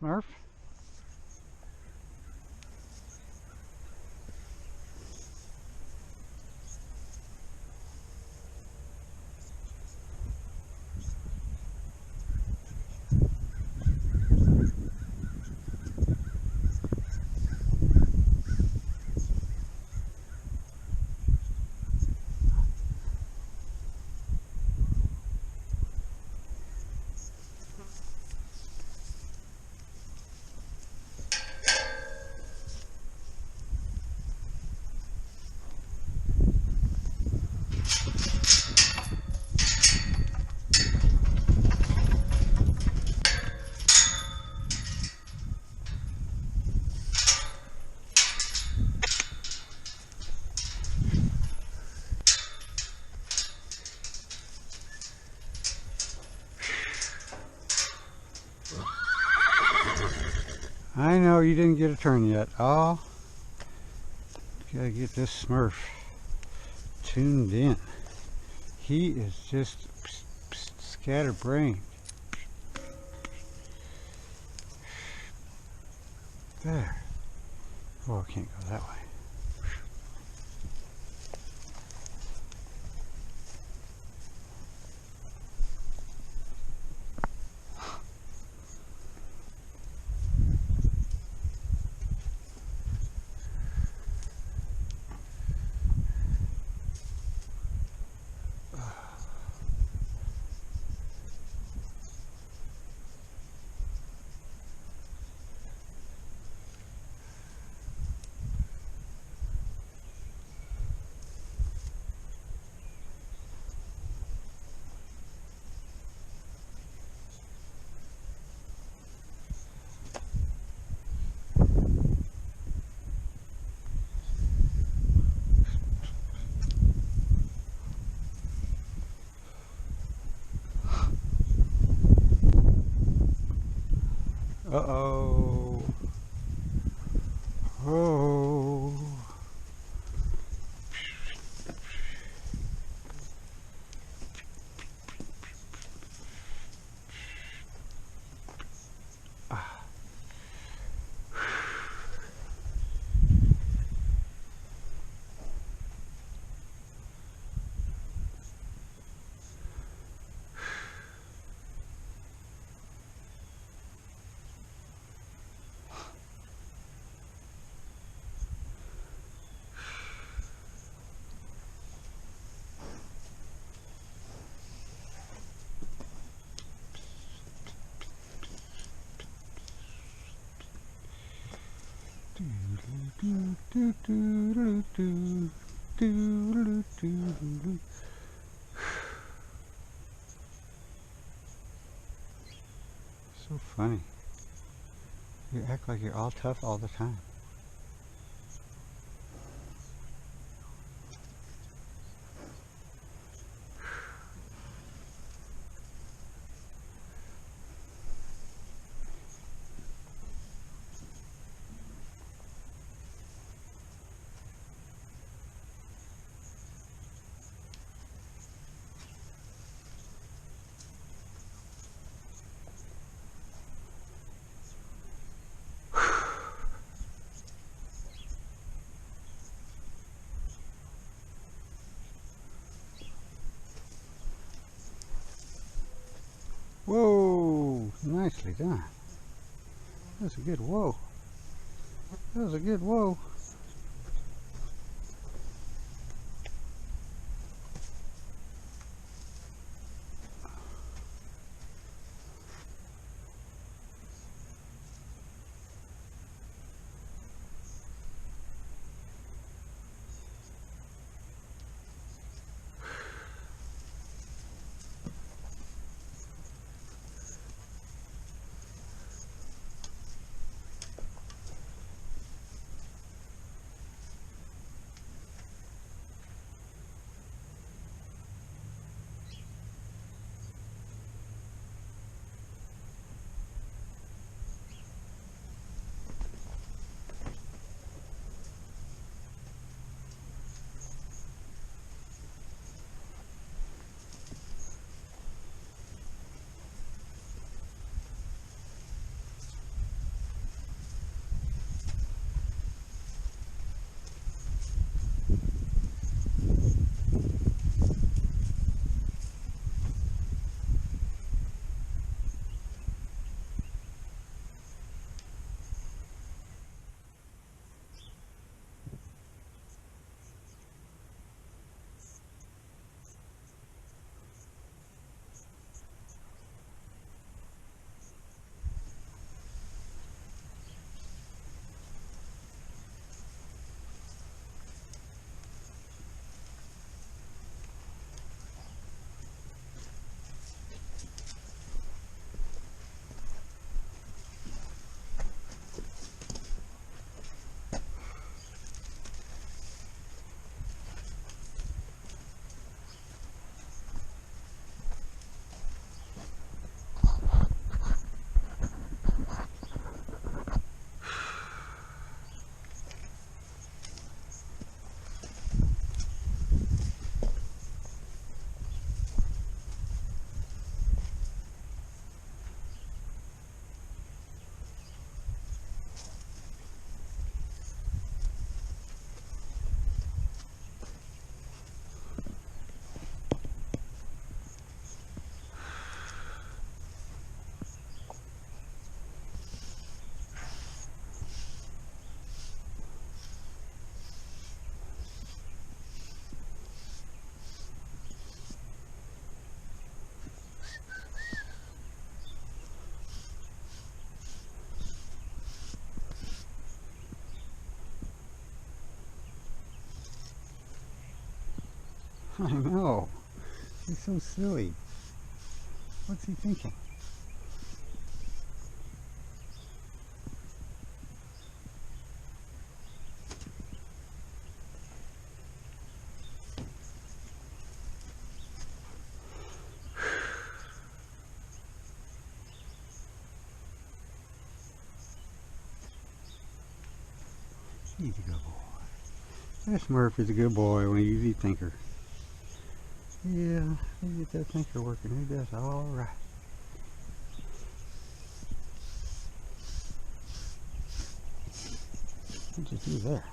Smurf? I know you didn't get a turn yet. Oh, gotta get this Smurf tuned in. He is just scatterbrained. There. Oh, I can't go that way. Uh-oh. Oh. So funny. You act like you're all tough all the time. Whoa! Nicely done. That was a good whoa. That was a good whoa. I know. He's so silly. What's he thinking? He's a good boy. That Smurfy's a good boy when he's a thinker. Yeah, he gets that thinker working. He does all right. What'd you do there?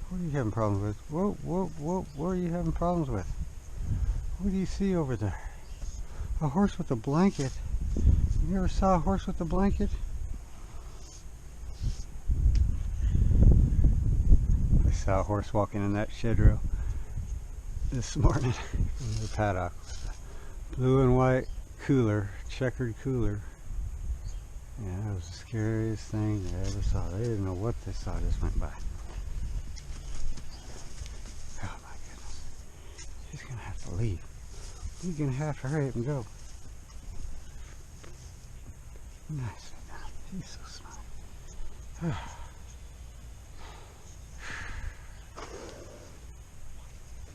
What are you having problems with? Whoa, whoa, whoa, what are you having problems with? What do you see over there? A horse with a blanket? You ever saw a horse with a blanket? I saw a horse walking in that shed row this morning in the paddock with a blue and white cooler, checkered cooler. Yeah, that was the scariest thing I ever saw. They didn't know what they saw just went by. Oh my goodness. He's gonna have to leave. He's gonna have to hurry up and go. Nice. He's so smart.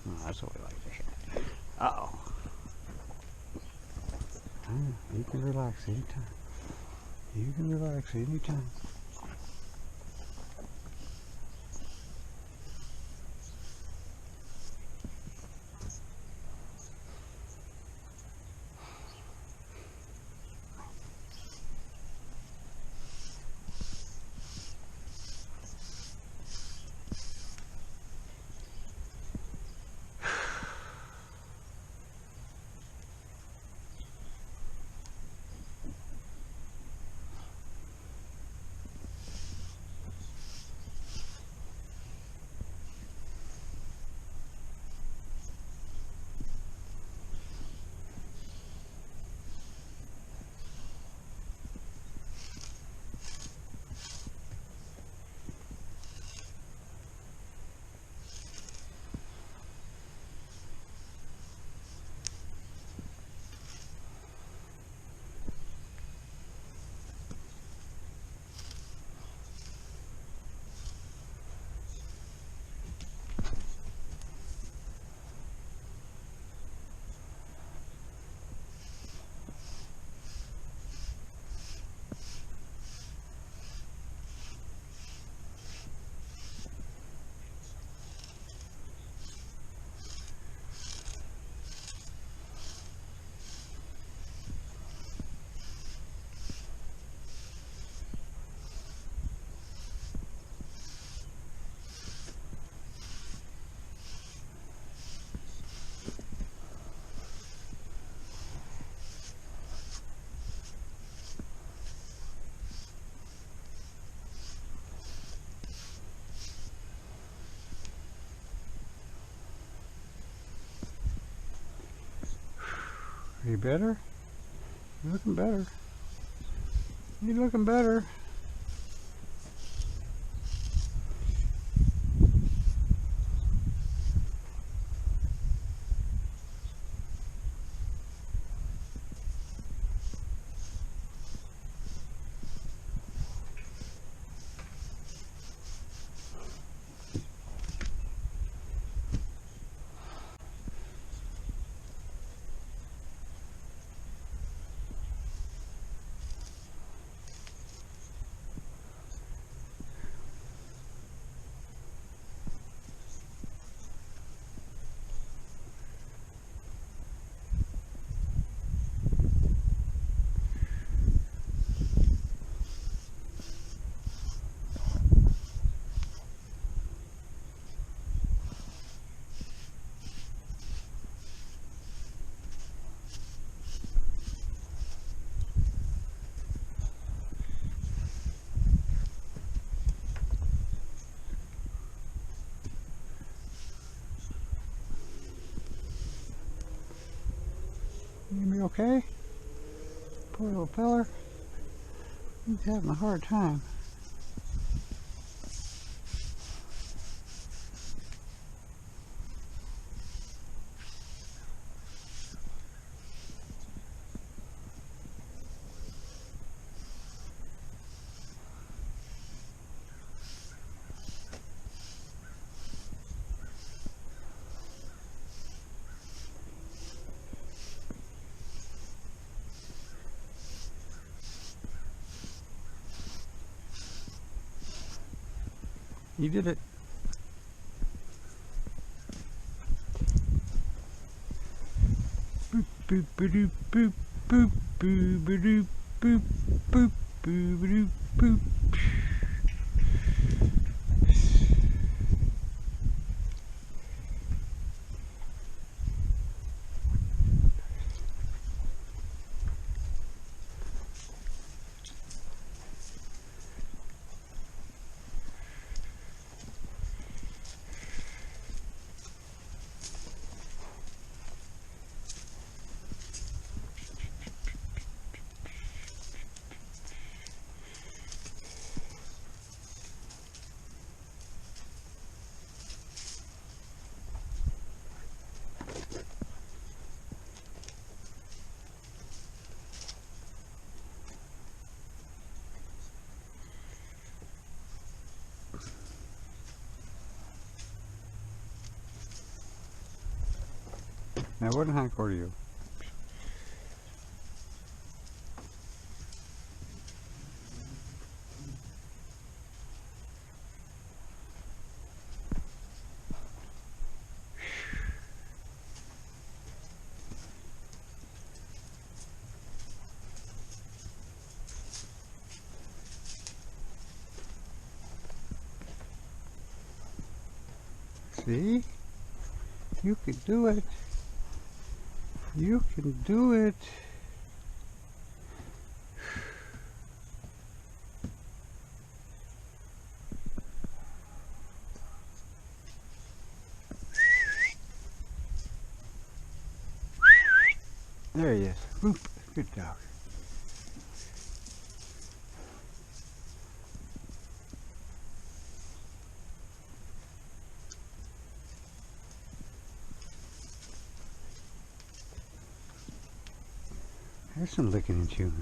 Oh, that's what we like to hear. Uh-oh. You can relax anytime. You can relax anytime. Are you better? You're looking better. You're looking better. You gonna be okay? Poor little feller. He's having a hard time. You did it. Boop boop boop boop boop boop boop boop boop boop boop. Now what hindquarter are you? See? You can do it. You can do it. There he is. Whoop. Good dog. There's some licking and chewing.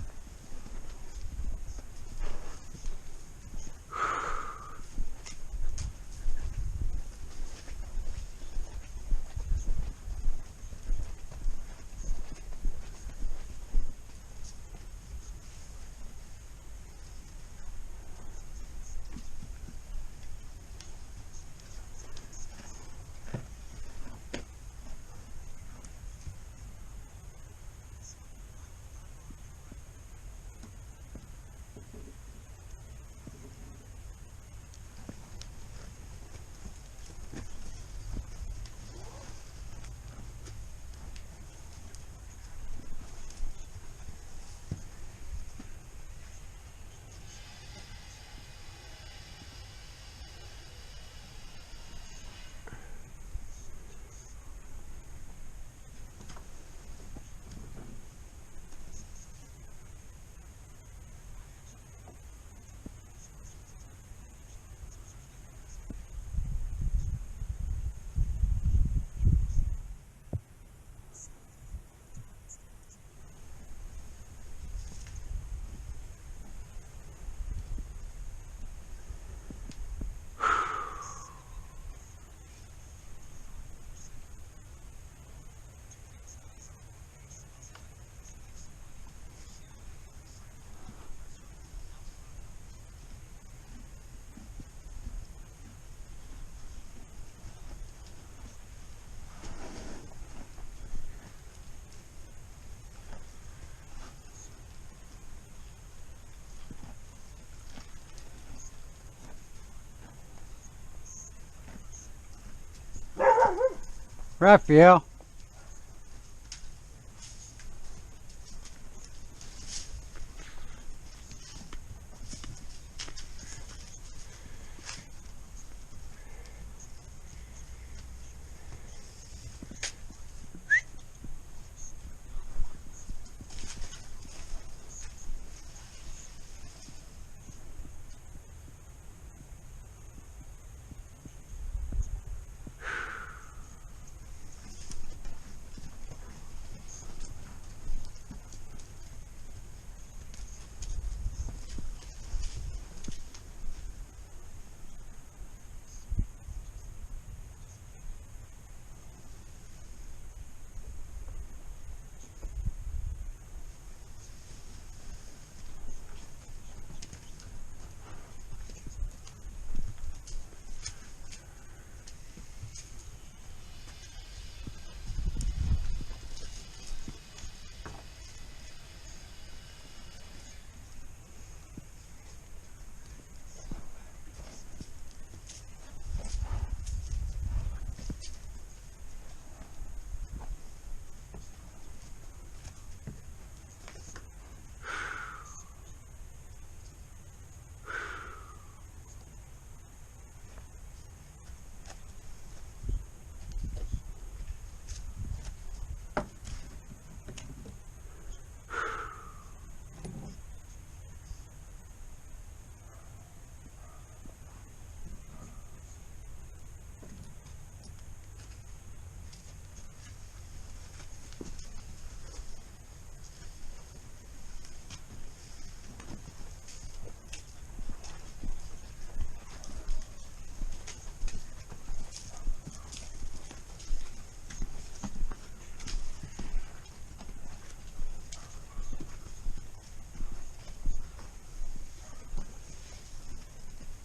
Raphael.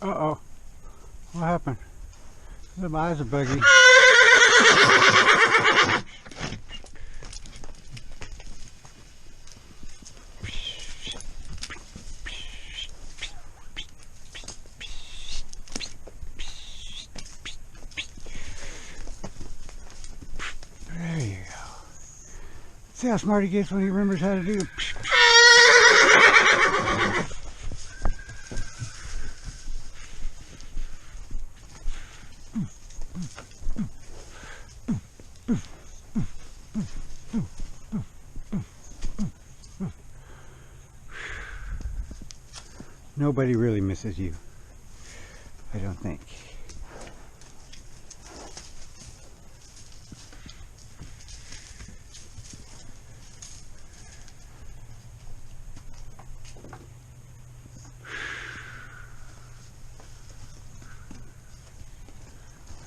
Uh-oh. What happened? The eyes are buggy. There you go. See how smart he gets when he remembers how to do. Nobody really misses you, I don't think.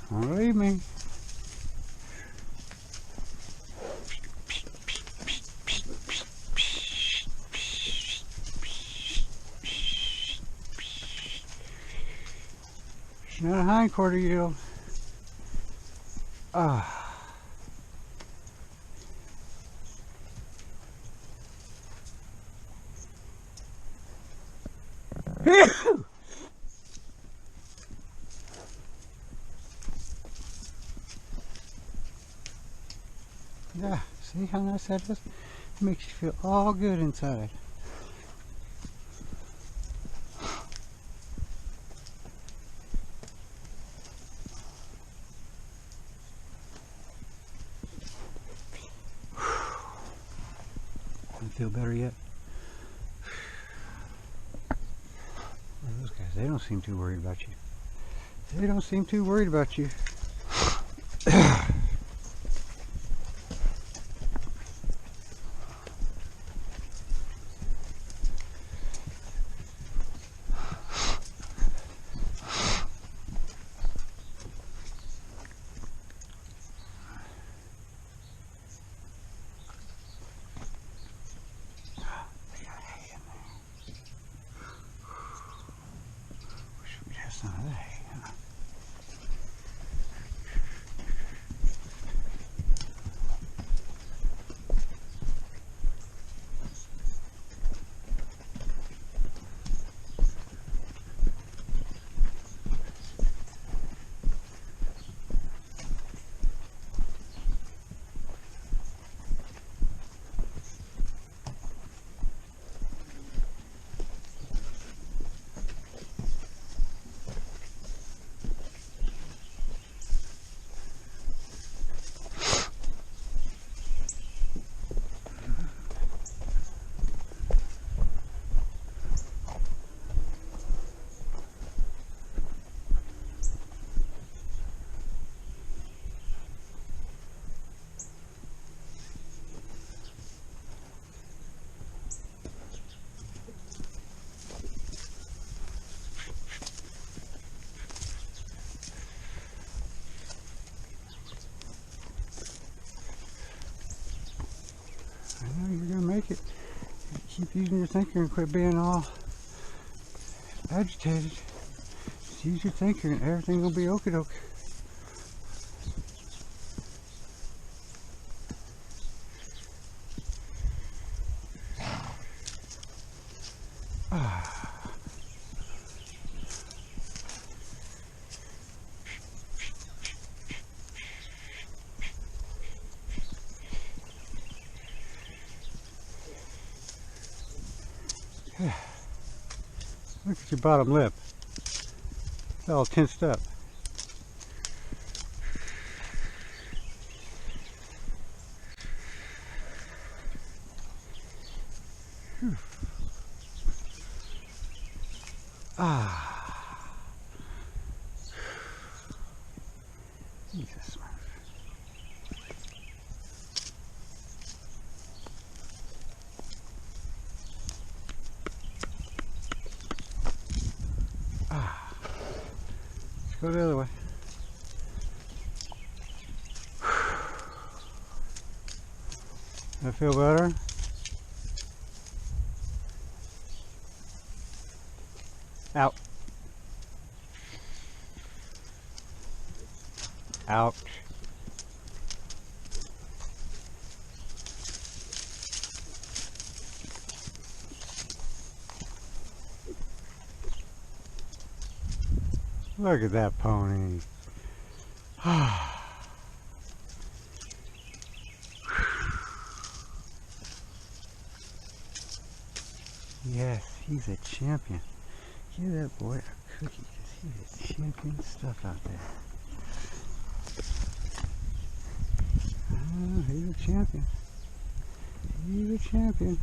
Don't leave me. It's not a hindquarter yield. Ah. Yeah, see how nice that is? It makes you feel all good inside. Don't feel better yet? Those guys, they don't seem too worried about you. They don't seem too worried about you. Some of that hay, huh? I know you're gonna make it. Keep using your thinker and quit being all agitated. Just use your thinker and everything will be okie doke. Look at your bottom lip. It's all tensed up. Whew. Ah. He's a Smurf. Let's go the other way. That feel better? Out. Ouch. Look at that pony. Yes, he's a champion. Give that boy a cookie because he's a champion stuff out there. Oh, he's a champion. He's a champion.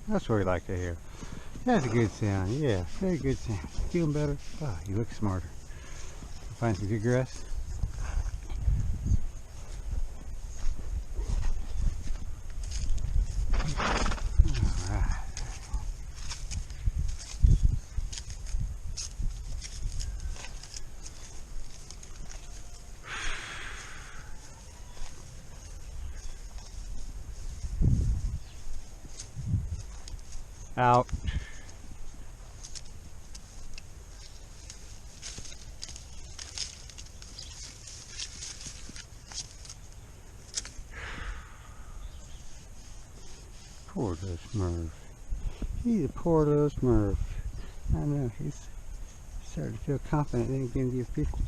That's what we like to hear. That's a good sound. Yeah, very good sound. Feeling better? Oh, you look smarter. Find some good grass. Alright. Out. Poor little Smurf. He's a poor little Smurf. I know, he's starting to feel confident in getting these people.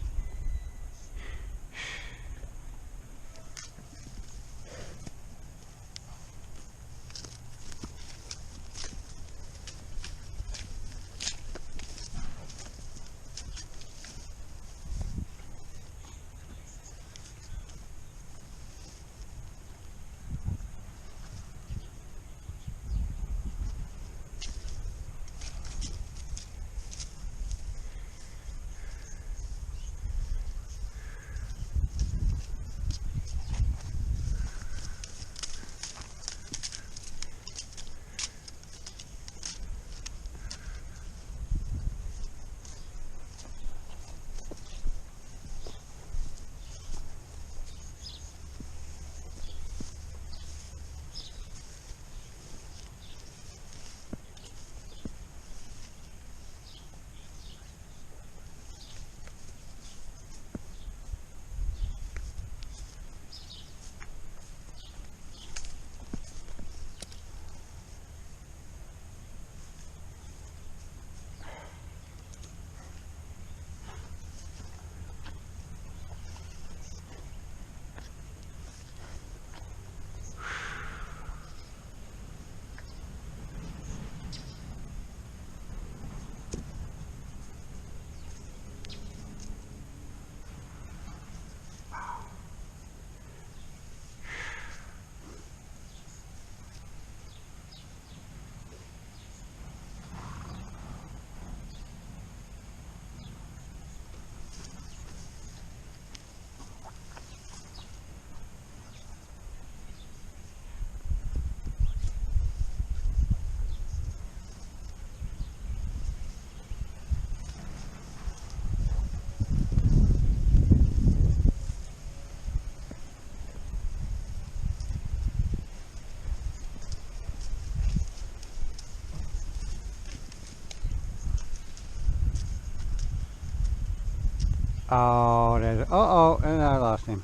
Oh, uh-oh, and I lost him.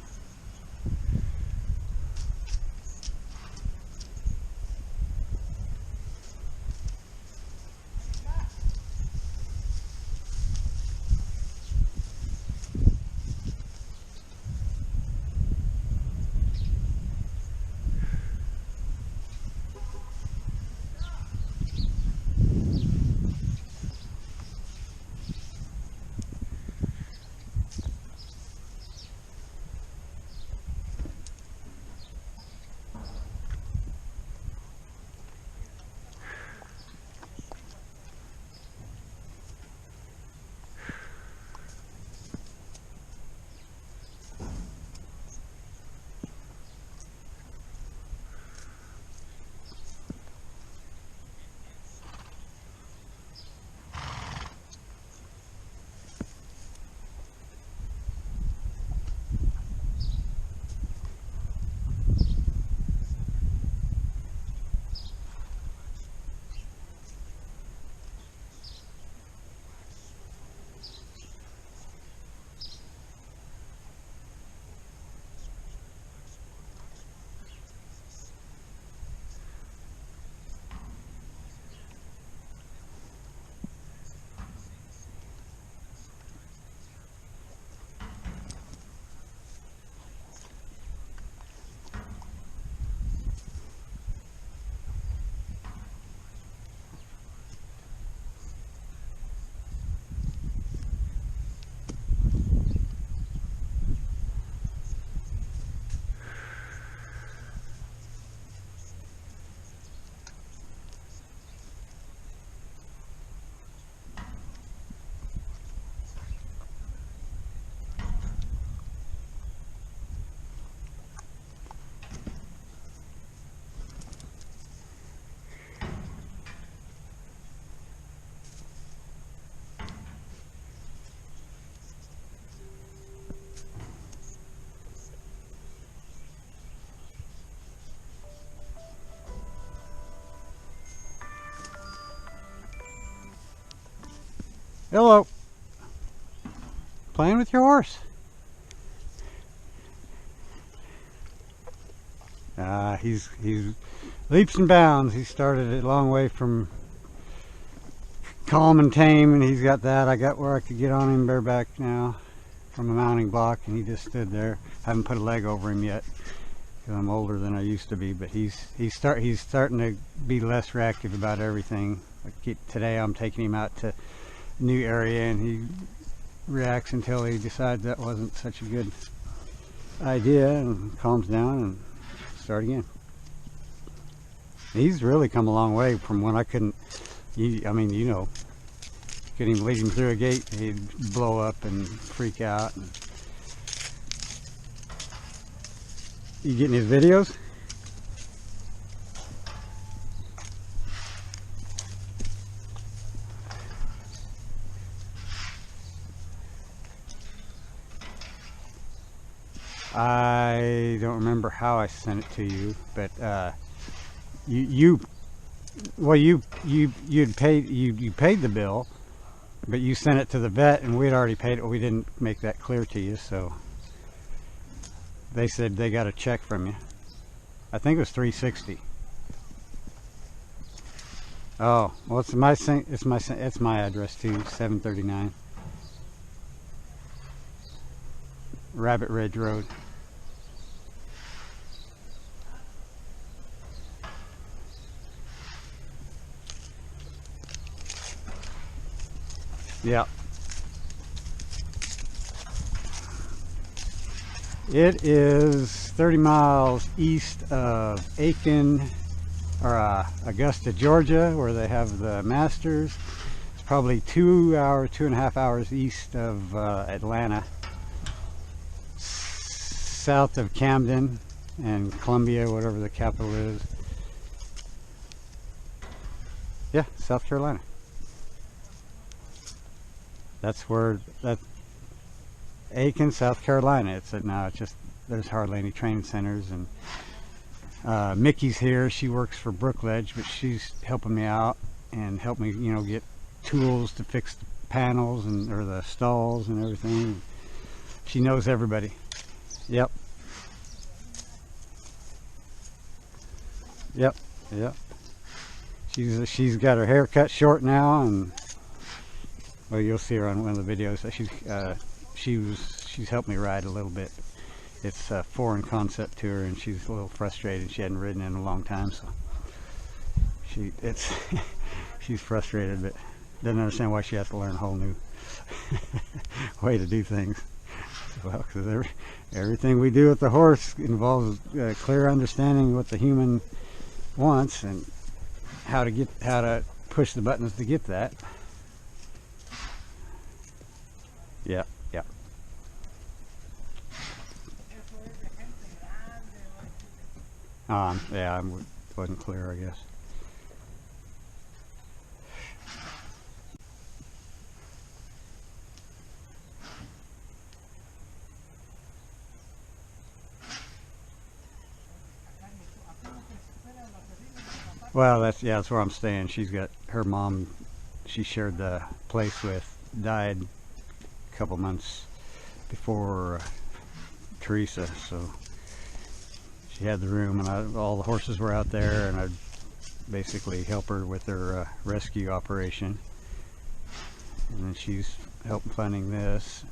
Hello. Playing with your horse. He's leaps and bounds. He started a long way from calm and tame, and he's got that. I got where I could get on him bareback now from a mounting block, and he just stood there. I haven't put a leg over him yet because I'm older than I used to be, but he's starting to be less reactive about everything. Today I'm taking him out to a new area, and he reacts until he decides that wasn't such a good idea and calms down and start again. He's really come a long way from when I couldn't, I mean, you know, couldn't even lead him through a gate. He'd blow up and freak out. And you getting his videos? I don't remember how I sent it to you, but you paid the bill, but you sent it to the vet, and we'd already paid it. We didn't make that clear to you, so they said they got a check from you. I think it was $360. Oh, well, it's my address too, 739 Rabbit Ridge Road. Yeah. It is 30 miles east of Aiken, or Augusta, Georgia, where they have the Masters. It's probably 2.5 hours east of Atlanta, south of Camden and Columbia, whatever the capital is. Yeah, South Carolina. That's where Aiken, South Carolina. It's just there's hardly any training centers, and Mickey's here. She works for Brookledge, but she's helping me out and help me, get tools to fix the panels or the stalls and everything. She knows everybody. Yep. Yep. Yep. She's got her hair cut short now, and well, you'll see her on one of the videos. She's helped me ride a little bit. It's a foreign concept to her, and she's a little frustrated. She hadn't ridden in a long time, so she's frustrated, but doesn't understand why she has to learn a whole new way to do things. Well, because everything we do with the horse involves clear understanding of what the human wants and how to push the buttons to get that. Yeah, yeah. Yeah, I wasn't clear, I guess. Well, that's where I'm staying. She's got her mom. She shared the place with. Died a couple months before Teresa, so she had the room, and all the horses were out there, and I'd basically help her with her rescue operation. And then she's helping funding this.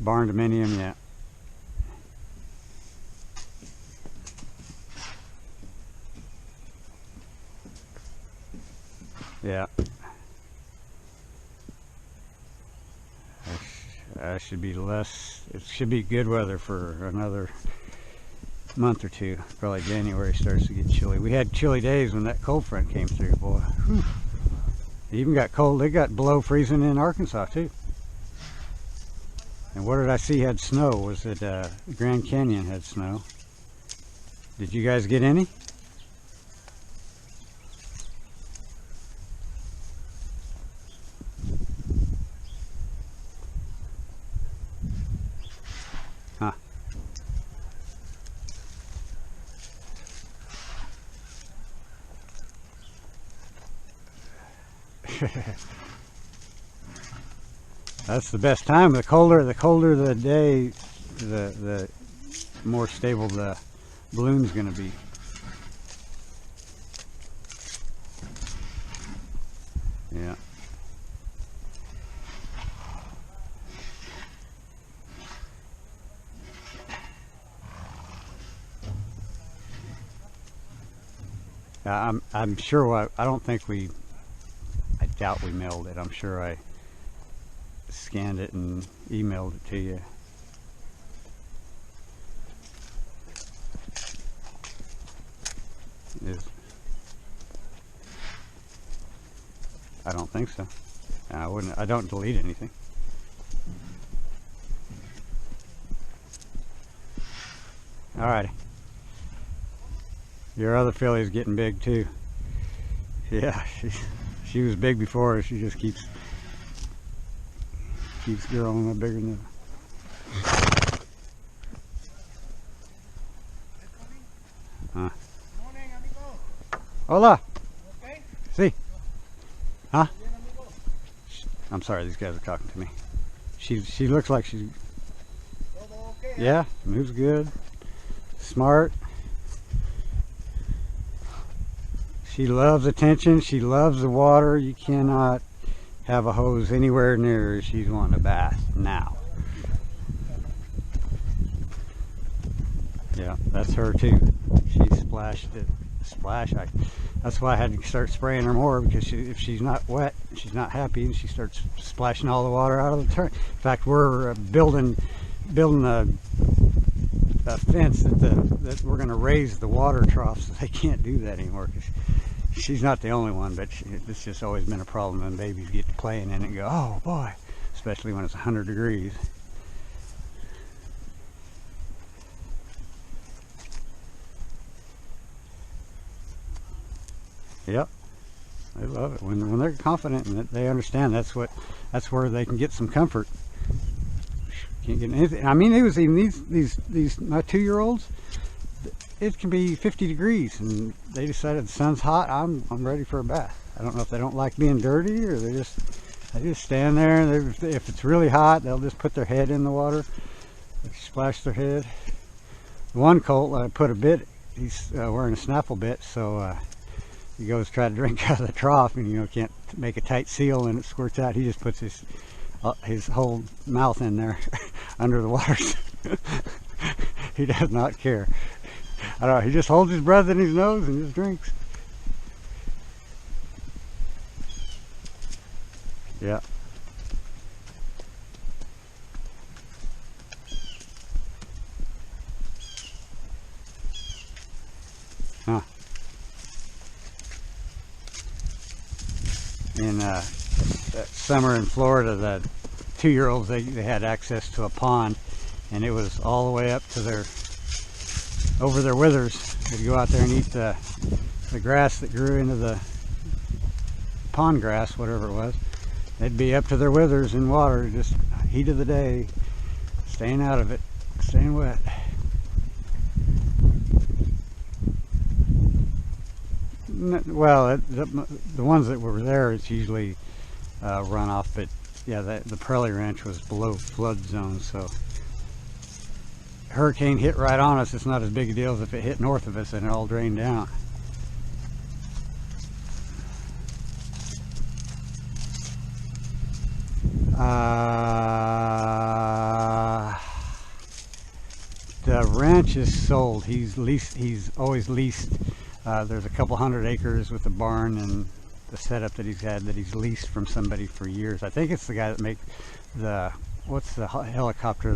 Barn dominium, yeah. Yeah. That should be less. It should be good weather for another month or two. Probably January starts to get chilly. We had chilly days when that cold front came through, boy. Whew. It even got cold. It got below freezing in Arkansas too. And what did I see had snow? Was it Grand Canyon had snow? Did you guys get any? Huh. That's the best time. The colder the day, the more stable the balloon's going to be. Yeah. I'm sure I don't think I doubt we mailed it. I'm sure I scanned it and emailed it to you. I don't think so. I don't delete anything. Alrighty. Your other filly's getting big too. Yeah, she was big before. She just keeps growing bigger now. Morning, amigo. Hola. Okay? See? Huh? I'm sorry, these guys are talking to me. She looks like she's. Okay, yeah, moves good, smart. She loves attention. She loves the water. You cannot have a hose anywhere near her. She's wanting a bath now. Yeah, that's her too. She splashed it. That's why I had to start spraying her more, because if she's not wet, she's not happy, and she starts splashing all the water out of the turn. In fact, we're building a fence that we're going to raise the water troughs, so they can't do that anymore. Cause she's not the only one, but it's just always been a problem when babies get to playing in it and go, oh boy, especially when it's 100 degrees. Yep, they love it when they're confident and they understand. That's where they can get some comfort. Can't get anything. I mean, it was even these my 2-year-olds. it can be 50 degrees, and they decided the sun's hot. I'm ready for a bath. I don't know if they don't like being dirty, or they just stand there, and if it's really hot, they'll just put their head in the water, splash their head. The one colt, I put a bit. He's wearing a snaffle bit, so he goes try to drink out of the trough, and can't make a tight seal, and it squirts out. He just puts his whole mouth in there under the water. He does not care. I don't know, he just holds his breath in his nose and just drinks. Yeah. Huh. In that summer in Florida, the 2-year-olds, they had access to a pond, and it was all the way up to over their withers. They'd go out there and eat the grass that grew into the pond grass, whatever it was. They'd be up to their withers in water, just heat of the day, staying out of it, staying wet. Well, the ones that were there, it's usually runoff, but yeah, the Prairie Ranch was below flood zone, so hurricane hit right on us. It's not as big a deal as if it hit north of us and it all drained down. The ranch is sold. He's always leased. There's a couple 100 acres with the barn and the setup that he's had that he's leased from somebody for years. I think it's the guy that makes what's the helicopter,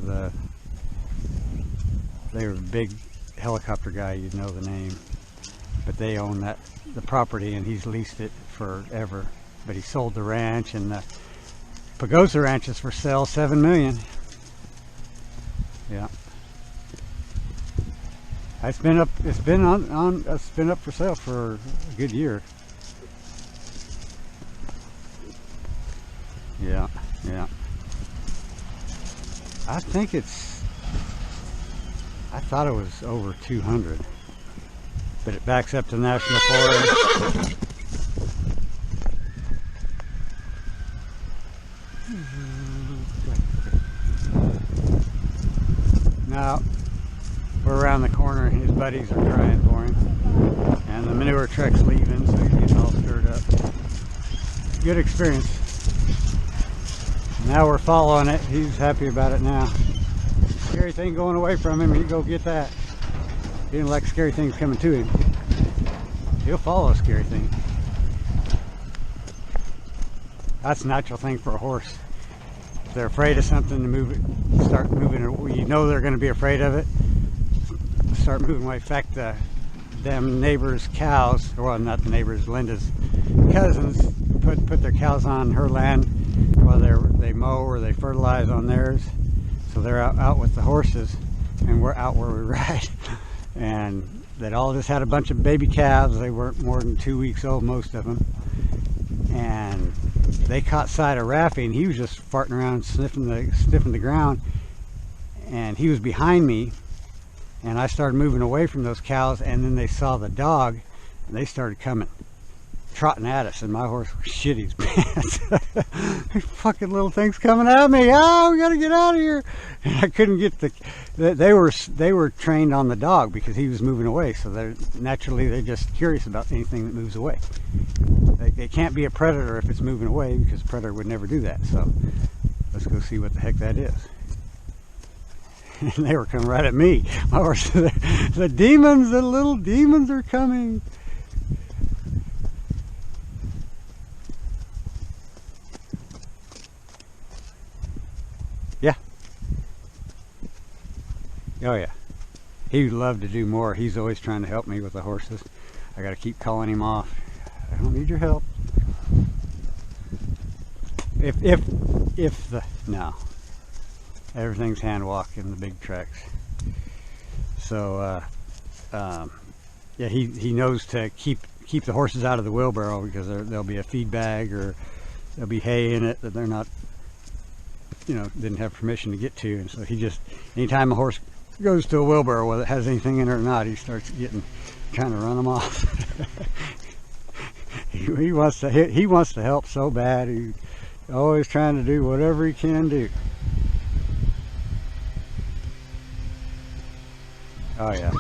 they were a big helicopter guy, you'd know the name, but they own the property, and he's leased it forever. But he sold the ranch, and the Pagosa Ranch is for sale, $7 million. Yeah, it's been up for sale for a good year. Yeah. I think I thought it was over 200, but it backs up to National Forest. Now we're around the corner, and his buddies are crying for him, and the manure truck's leaving, so he's getting all stirred up. Good experience. Now we're following it. He's happy about it now. Scary thing going away from him, he'd go get that. He didn't like scary things coming to him. He'll follow a scary thing. That's a natural thing for a horse. If they're afraid of something, to move it, start moving it. You know they're going to be afraid of it. Start moving away. In fact, them neighbors' cows, well, not the neighbors, Linda's cousins, put their cows on her land while they mow or they fertilize on theirs. So they're out with the horses, and we're out where we ride. And they'd all just had a bunch of baby calves. They weren't more than 2 weeks old, most of them. And they caught sight of Raffy, and he was just farting around, sniffing the ground. And he was behind me, and I started moving away from those cows, and then they saw the dog, and they started coming, trotting at us, and my horse shit his pants. These fucking little things coming at me. Oh, we gotta get out of here. And I couldn't get they were trained on the dog because he was moving away, so they're just curious about anything that moves away. It can't be a predator if it's moving away, because a predator would never do that. So let's go see what the heck that is. And they were coming right at me. My horse, the little demons are coming. Yeah. Oh yeah. He would love to do more. He's always trying to help me with the horses. I got to keep calling him off. I don't need your help. No. Everything's hand walk in the big tracks. So yeah, he knows to keep the horses out of the wheelbarrow, because there'll be a feed bag or there'll be hay in it that they're not, didn't have permission to get to. And so he just, anytime a horse goes to a wheelbarrow, whether it has anything in it or not, he starts trying to run them off. he wants to help so bad. He's always trying to do whatever he can do. Oh yeah.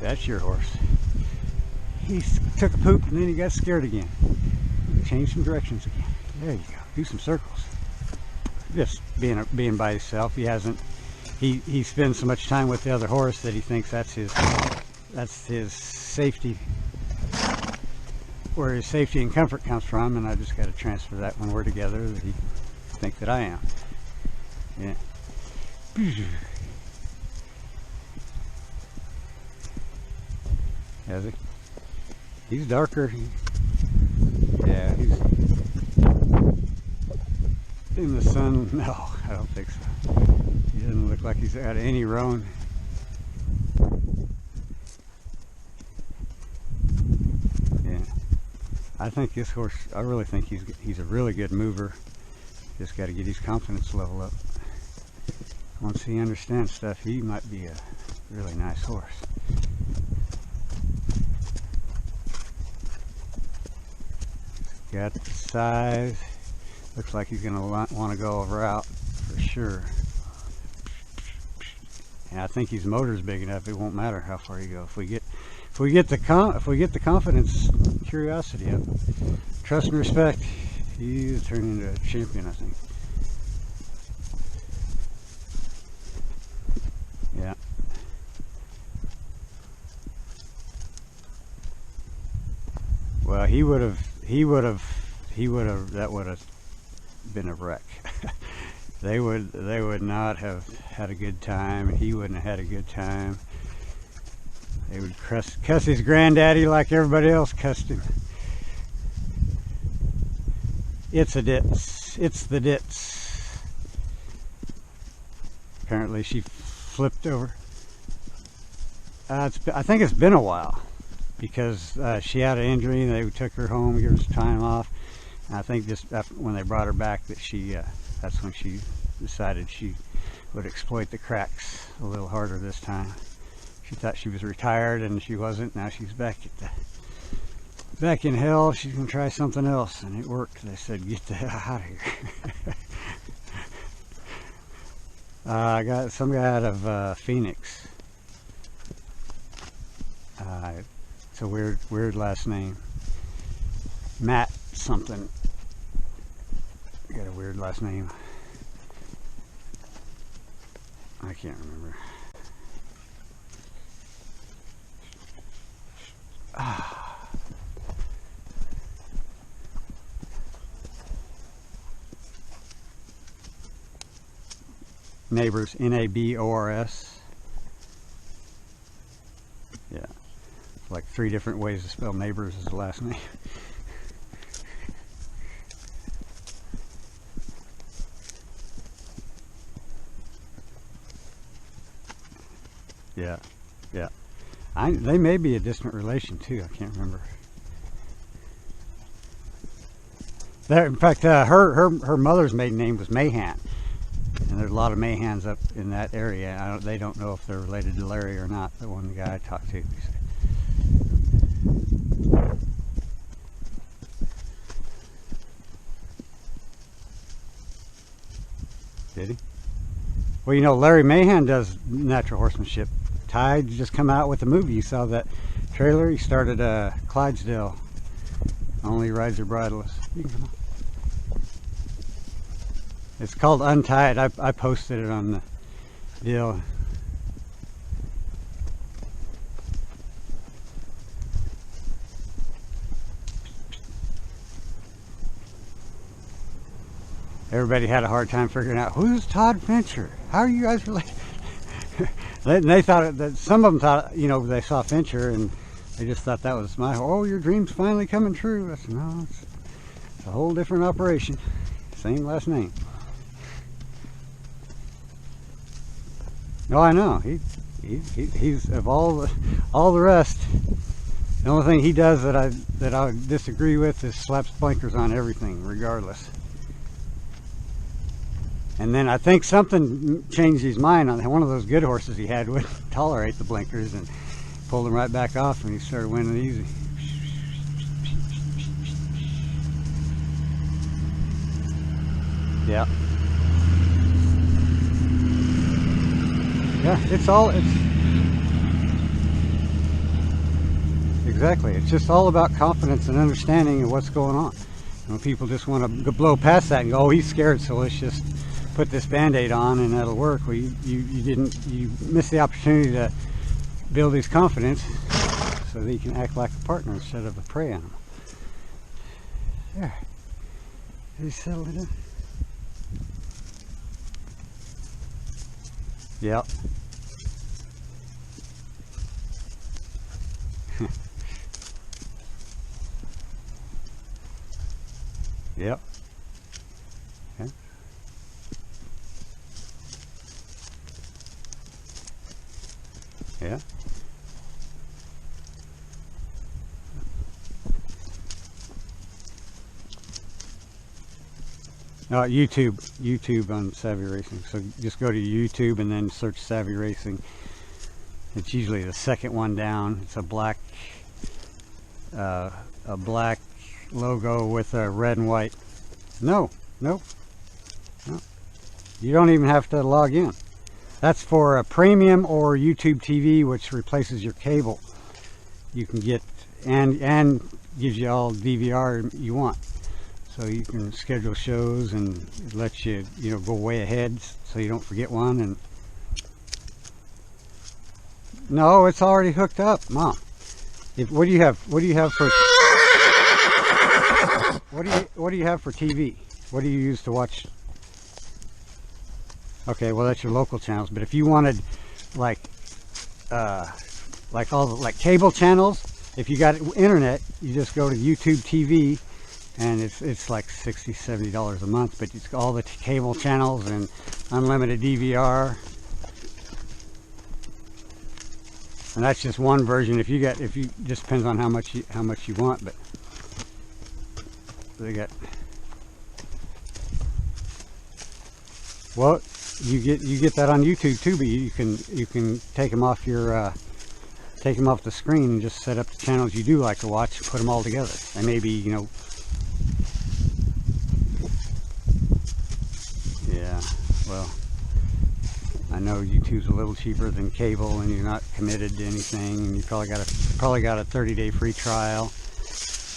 That's your horse. He took a poop and then he got scared again. Change some directions again. There you go. Do some circles. Just being by himself. He hasn't. He spends so much time with the other horse that he thinks that's his safety, where his safety and comfort comes from. And I just got to transfer that when we're together. That he think that I am. Yeah. Has he? He's darker. Yeah, he's in the sun. No, I don't think so. He doesn't look like he's got any roan. Yeah, I think this horse. I really think he's a really good mover. Just got to get his confidence level up. Once he understands stuff, he might be a really nice horse. Got the size. Looks like he's going to want to go a route for sure. And I think his motor's big enough. It won't matter how far you go. If we get the confidence, curiosity up, trust and respect, he's turning into a champion, I think. Yeah. Well, that would have been a wreck. They would not have had a good time. He wouldn't have had a good time. They would cuss his granddaddy like everybody else cussed him. It's a ditz. It's the ditz. Apparently she flipped over. I think it's been a while, because she had an injury and they took her home, gave her some time off. And I think just when they brought her back that that's when she decided she would exploit the cracks a little harder this time. She thought she was retired and she wasn't. Now she's back in hell. She's gonna try something else, and it worked. They said, "Get the hell out of here." I got some guy out of Phoenix. It's a weird last name. Matt something. Got a weird last name. I can't remember. Nabors, Nabors. Yeah, like 3 different ways to spell Nabors as the last name. Yeah, yeah. They may be a distant relation too. I can't remember. In fact, her mother's maiden name was Mahan, and there's a lot of Mahans up in that area. They don't know if they're related to Larry or not. The one guy I talked to, he said. Did he? Well, you know, Larry Mahan does natural horsemanship. Tide just come out with the movie. You saw that trailer. He started Clydesdale. Only rides are bridleless. You can come on. It's called Untied. I posted it on the deal. Everybody had a hard time figuring out who's Todd Fincher. How are you guys related? They thought that some of them thought, you know, they saw Fincher and they just thought that was oh, your dream's finally coming true. I said, no, it's a whole different operation. Same last name. No, I know. He's of all the rest. The only thing he does that I disagree with is slaps blinkers on everything, regardless. And then I think something changed his mind on one of those good horses he had wouldn't tolerate the blinkers and pulled them right back off, and he started winning easy. Yeah. Yeah, it's exactly. It's just all about confidence and understanding of what's going on. When people just want to blow past that and go, oh, he's scared, so let's just put this Band-Aid on and that'll work. Well, you missed the opportunity to build his confidence so that he can act like a partner instead of a prey animal. There. Did he settle it in? Yep. Yep. Yeah. Yeah. YouTube on Savvy Racing. So just go to YouTube and then search Savvy Racing. It's usually the second one down. It's a black logo with a red and white. No. You don't even have to log in. That's for a premium or YouTube TV, which replaces your cable. You can get and gives you all DVR you want. So you can schedule shows and it lets you, go way ahead so you don't forget one. And no, it's already hooked up, Mom. What do you have for what do you have for TV? What do you use to watch? Okay, well that's your local channels. But if you wanted like all the cable channels, if you got internet, you just go to YouTube TV. And it's like $60–70 a month, but it's all the cable channels and unlimited DVR. And that's just one version. If you just depends on how much you want, but they got. Well, you get that on YouTube too, but you can take them off your take them off the screen and just set up the channels you do like to watch, put them all together. And maybe Yeah, well, I know YouTube's a little cheaper than cable, and you're not committed to anything, and you probably got a 30-day free trial.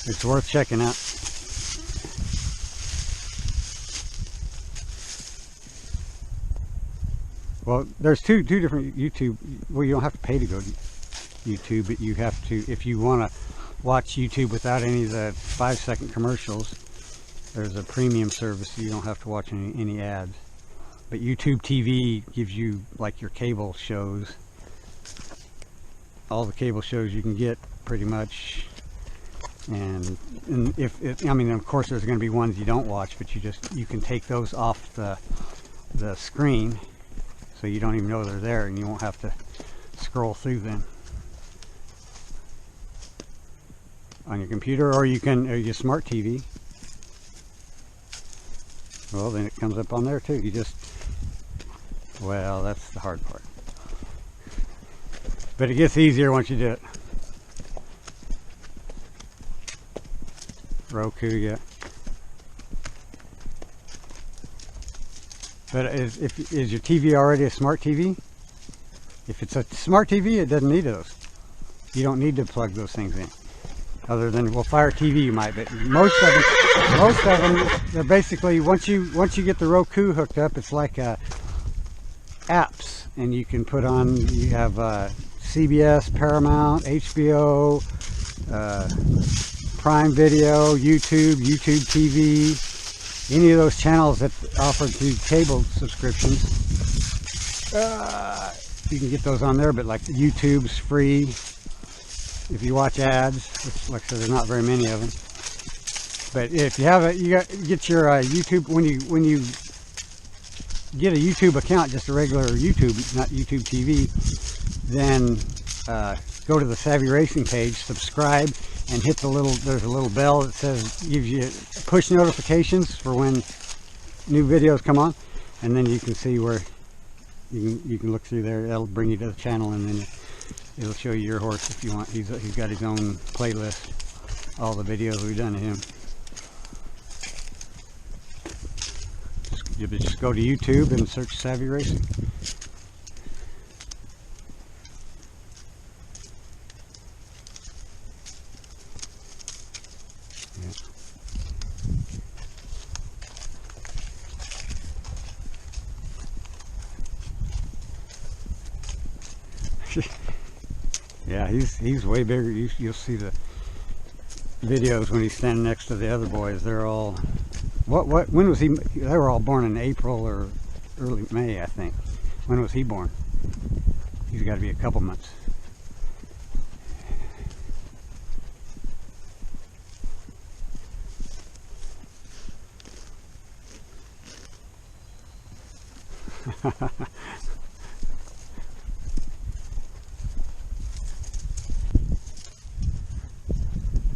It's worth checking out. Well, there's two different YouTube. Well, you don't have to pay to go to YouTube, but you have to if you want to watch YouTube without any of the 5-second commercials. There's a premium service, so you don't have to watch any ads. But YouTube TV gives you like your cable shows, all the cable shows you can get pretty much. And of course there's going to be ones you don't watch, but you can take those off the screen, so you don't even know they're there, and you won't have to scroll through them on your computer, or your smart TV. Well, then it comes up on there too. Well, that's the hard part. But it gets easier once you do it. Roku, yeah. But is your TV already a smart TV? If it's a smart TV, it doesn't need those. You don't need to plug those things in. Other than, well, Fire TV you might, but most of them, they're basically, once you get the Roku hooked up, it's like apps, and you can put on, you have CBS, Paramount, HBO, Prime Video, YouTube TV, any of those channels that offer through cable subscriptions. You can get those on there, but like YouTube's free. If you watch ads, which, like I said, there's not very many of them. But if you have get your YouTube, when you get a YouTube account, just a regular YouTube, not YouTube TV, then go to the Savvy Racing page, subscribe, and hit there's a little bell that says, gives you push notifications for when new videos come on. and then you can see where you can look through there. That'll bring you to the channel, and then it'll show you your horse if you want. He's got his own playlist, all the videos we've done to him. You just go to YouTube and search Savvy Racing. Yeah, he's way bigger. You'll see the videos when he's standing next to the other boys. They're all when was he? They were all born in April or early May, I think. When was he born? He's got to be a couple months.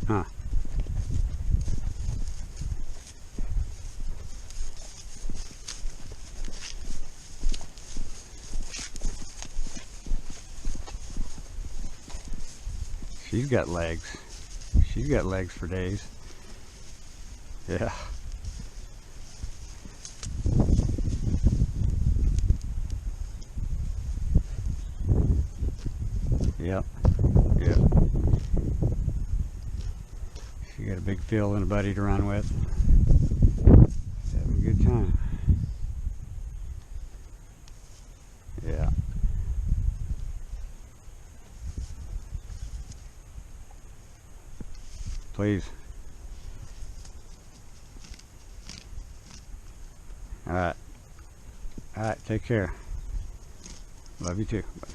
Huh. She's got legs. She's got legs for days. Yeah. Yep. Yep. She got a big field and a buddy to run with. Having a good time. Yeah. Please. Alright. Alright, take care. Love you too. Bye.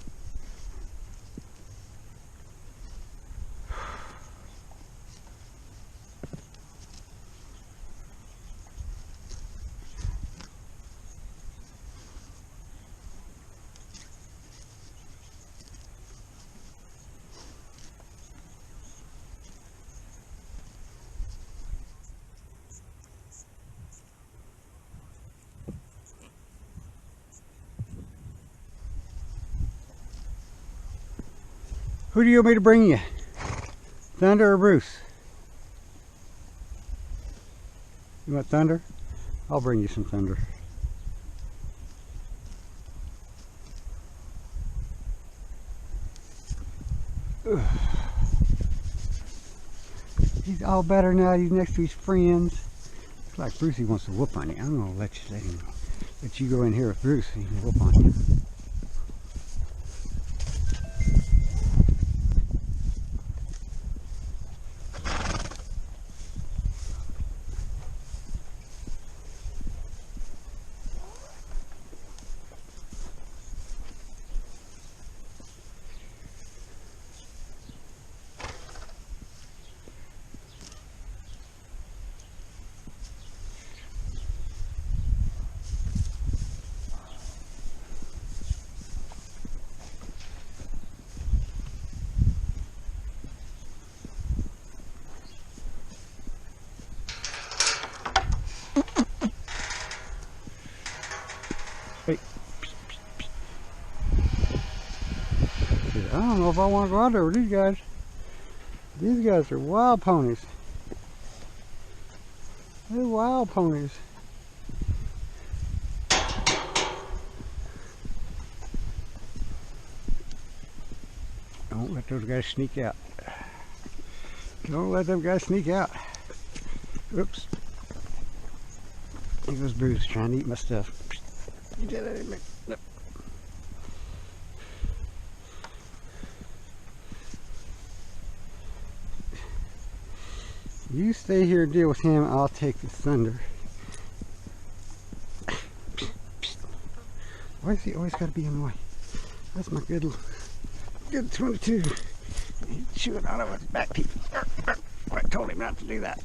Who do you want me to bring you? Thunder or Bruce? You want Thunder? I'll bring you some Thunder. Ugh. He's all better now. He's next to his friends. Looks like Brucey wants to whoop on you. I'm gonna let you go in here with Bruce. He can whoop on you. Hey. I don't know if I want to go out there with these guys. These guys are wild ponies. They're wild ponies. Don't let those guys sneak out. Don't let them guys sneak out. Oops. He was Bruce trying to eat my stuff. Nope. You stay here and deal with him. I'll take the Thunder. Why is he always got to be in the way? That's my good 22. He's chewing on his back teeth. I told him not to do that.